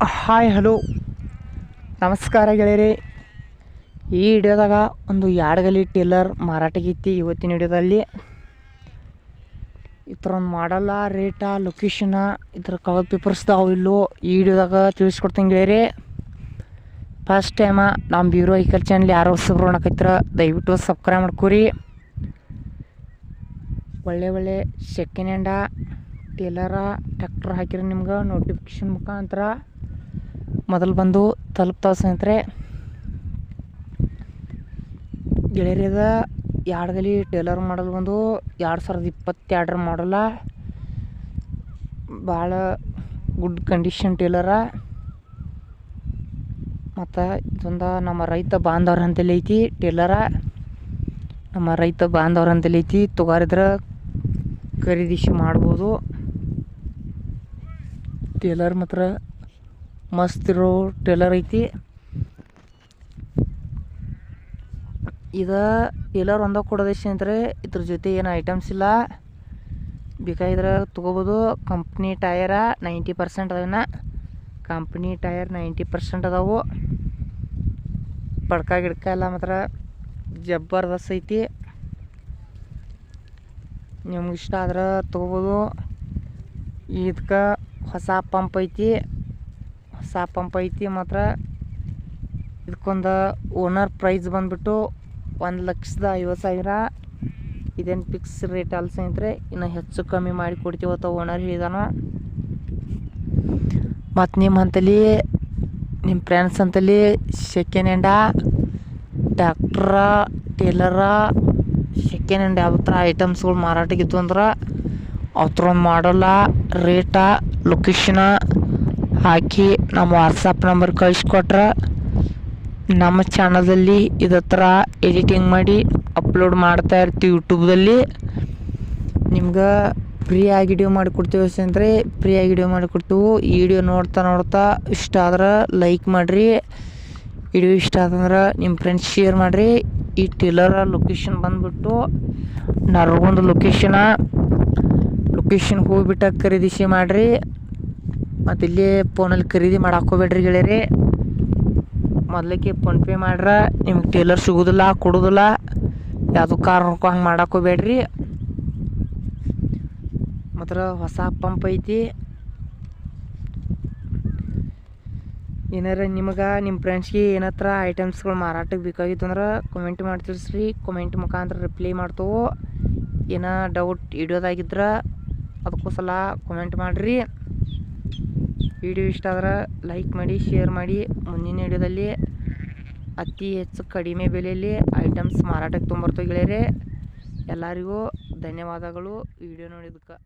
Hi hello ನಮಸ್ಕಾರ ಗೆಳೆಯರಿ. ಈ ವಿಡಿಯೋದಾಗ ಒಂದು ಯಾಡಗಲಿ ಟೇಲರ್ ಮಾರಾಟಗೈತಿ. ಇವತ್ತಿನ ವಿಡಿಯೋದಲ್ಲಿ ಈ ಥರ ಒಂದು ಮಾಡಲ್ಲ, ರೇಟ, ಲೊಕೇಶನ, ಇದ್ರ ಕವರ್ ಪೇಪರ್ಸ್ದಾವು ಇಲ್ಲೋ ಈ ವಿಡಿಯೋದಾಗ ತಿಳಿಸ್ಕೊಡ್ತೀನಿ ಗೆಳೆಯರಿ. ಫಸ್ಟ್ ಟೈಮ ನಮ್ಮ ಬ್ಯೂರೋ ವೆಹಿಕಲ್ ಚಾನಲ್ ಯಾರು ಹೊಸಬ್ರು ನೋಡಕೈತ್ರ ದಯವಿಟ್ಟು ಸಬ್ಸ್ಕ್ರೈಬ್ ಮಾಡ್ಕೊರಿ. ಒಳ್ಳೆ ಸೆಕೆಂಡ್ ಹ್ಯಾಂಡ ಟೇಲರ ಟ್ರ್ಯಾಕ್ಟರ್ ಹಾಕಿರಿ ನಿಮ್ಗೆ ನೋಟಿಫಿಕೇಶನ್ ಮುಖಾಂತರ ಮೊದಲು ಬಂದು ತಲುಪ್ತಾವೆ ಸ್ನೇಹಿತರೆ. ಗೆಳೆಯರಿದ ಯಾಡಗಲಿ ಟೇಲರ್ ಮಾಡಲ್ ಬಂದು 2022 ಮಾಡಲ್ಲ. ಭಾಳ ಗುಡ್ ಕಂಡೀಷನ್ ಟೇಲರ. ಮತ್ತು ಇದೊಂದು ನಮ್ಮ ರೈತ ಬಾಂಧವ್ರ ಅಂತೇಳಿ ಐತಿ ಟೇಲರ. ನಮ್ಮ ರೈತ ಬಾಂಧವ್ರ ಅಂತೇಳಿ ಐತಿ, ತೊಗಾರಿದ್ರೆ ಖರೀದಿಸಿ ಮಾಡ್ಬೋದು. ಟೇಲರ್ ಮಾತ್ರ ಮಸ್ತ್ ಇರೋ ಟೇಲರ್ ಐತಿ. ಇದು ಟೇಲರ್ ಒಂದ ಕೊಡೋದೇ ಸ್ನೇಹಿತರೆ, ಇದ್ರ ಜೊತೆ ಏನು ಐಟಮ್ಸ್ ಇಲ್ಲ. ಬೇಕಾಗಿದ್ರೆ ತೊಗೋಬೋದು. ಕಂಪ್ನಿ ಟಯರ 90% ಅದನ್ನ ಕಂಪ್ನಿ ಟಯರ್ 90% ಅದಾವು. ಪಡ್ಕ ಗಿಡ್ಕ ಎಲ್ಲ ಮಾತ್ರ ಜಬರ್ದಸ್ತ್ ಐತಿ. ನಿಮ್ಗೆ ಇಷ್ಟ ಆದ್ರೆ ತೊಗೋಬೋದು. ಇದಕ್ಕೆ ಹೊಸ ಪಂಪ್ ಐತಿ ಮಾತ್ರ. ಇದಕ್ಕೊಂದು ಓನರ್ ಪ್ರೈಸ್ ಬಂದ್ಬಿಟ್ಟು 1,50,000. ಇದೇನು ಫಿಕ್ಸ್ ರೇಟ್ ಅಲ್ಲ ಸ್ನೇಹಿತರೆ, ಇನ್ನು ಹೆಚ್ಚು ಕಮ್ಮಿ ಮಾಡಿ ಕೊಡ್ತೀವತ್ತ ಓನರ್ ಹೇಳಿದಾನು. ಮತ್ತು ನಿಮ್ಮ ಅಂತಲ್ಲಿ ನಿಮ್ಮ ಫ್ರೆಂಡ್ಸ್ ಅಂತಲ್ಲಿ second hand tractor, ಟೇಲರ, second hand ಯಾವ ಥರ ಐಟಮ್ಸ್ಗಳು ಮಾರಾಟಕ್ಕಿತ್ತು ಅಂದ್ರೆ ಅವ್ರ ಮಾಡಲ್ಲ, ರೇಟ, ಲೊಕೇಶನ ಹಾಕಿ ನಮ್ಮ ವಾಟ್ಸಪ್ ನಂಬರ್ ಕಳಿಸ್ಕೊಟ್ರೆ ನಮ್ಮ ಚಾನಲ್ದಲ್ಲಿ ಇದೇ ಥರ ಎಡಿಟಿಂಗ್ ಮಾಡಿ ಅಪ್ಲೋಡ್ ಮಾಡ್ತಾ ಇರ್ತೀವಿ ಯೂಟ್ಯೂಬ್ದಲ್ಲಿ. ನಿಮ್ಗೆ ಫ್ರೀಯಾಗಿ ವಿಡಿಯೋ ಮಾಡಿಕೊಡ್ತೀವಿ ಸ್ನೇಹಿತರೆ, ಫ್ರೀಯಾಗಿ ವಿಡಿಯೋ ಮಾಡಿಕೊಡ್ತೀವಿ. ಈ ವಿಡಿಯೋ ನೋಡ್ತಾ ಇಷ್ಟ ಆದ್ರೆ ಲೈಕ್ ಮಾಡಿರಿ. ವಿಡಿಯೋ ಇಷ್ಟ ಆದಂದ್ರೆ ನಿಮ್ಮ ಫ್ರೆಂಡ್ಸ್ ಶೇರ್ ಮಾಡಿರಿ. ಈ ಟೇಲರ ಲೊಕೇಶನ್ ಬಂದುಬಿಟ್ಟು ನರಗುಂದ ಲೊಕೇಶನ್ ಹೋಗ್ಬಿಟ್ಟು ಖರೀದಿಸಿ ಮಾಡಿರಿ. ಮತ್ತು ಇಲ್ಲಿ ಫೋನಲ್ಲಿ ಖರೀದಿ ಮಾಡಾಕೋಬೇಡ್ರಿ ಗೆಳೆಯರಿ. ಮೊದಲಿಗೆ ಫೋನ್ಪೇ ಮಾಡ್ರೆ ನಿಮ್ಗೆ ಟೇಲರ್ ಸಿಗೋದಿಲ್ಲ, ಕೊಡೋದಿಲ್ಲ. ಯಾವುದು ಕಾರಣಕ್ಕೂ ಹಂಗೆ ಮಾಡಾಕೋಬೇಡ್ರಿ. ಮಾತ್ರ ಹೊಸ ಪಂಪ್ ಐತಿ. ಏನಾರ ನಿಮಗೆ ನಿಮ್ಮ ಫ್ರೆಂಡ್ಸ್ಗೆ ಏನತ್ರ ಐಟಮ್ಸ್ಗಳು ಮಾರಾಟಕ್ಕೆ ಬೇಕಾಗಿತ್ತು ಅಂದ್ರೆ ಕಮೆಂಟ್ ಮಾಡಿ ತಿಳಿಸ್ರಿ. ಕಮೆಂಟ್ ಮುಖಾಂತರ ರಿಪ್ಲೈ ಮಾಡ್ತೇವೆ. ಏನೋ ಡೌಟ್ ವಿಡಿಯೋದಾಗಿದ್ರೆ ಅದಕ್ಕೋಸಲ ಕಮೆಂಟ್ ಮಾಡಿರಿ. ವಿಡಿಯೋ ಇಷ್ಟ ಆದ್ರೆ ಲೈಕ್ ಮಾಡಿ, ಶೇರ್ ಮಾಡಿ. ಮುಂದಿನ ವಿಡಿಯೋದಲ್ಲಿ ಅತಿ ಹೆಚ್ಚು ಕಡಿಮೆ ಬೆಲೆಯಲ್ಲಿ ಐಟಮ್ಸ್ ಮಾರಾಟಕ್ಕೆ ತೊಗೊಂಬರ್ತೀವಿ ಗೆಳೆಯರೆ. ಎಲ್ಲರಿಗೂ ಧನ್ಯವಾದಗಳು ವಿಡಿಯೋ ನೋಡಿದ್ದಕ್ಕೆ.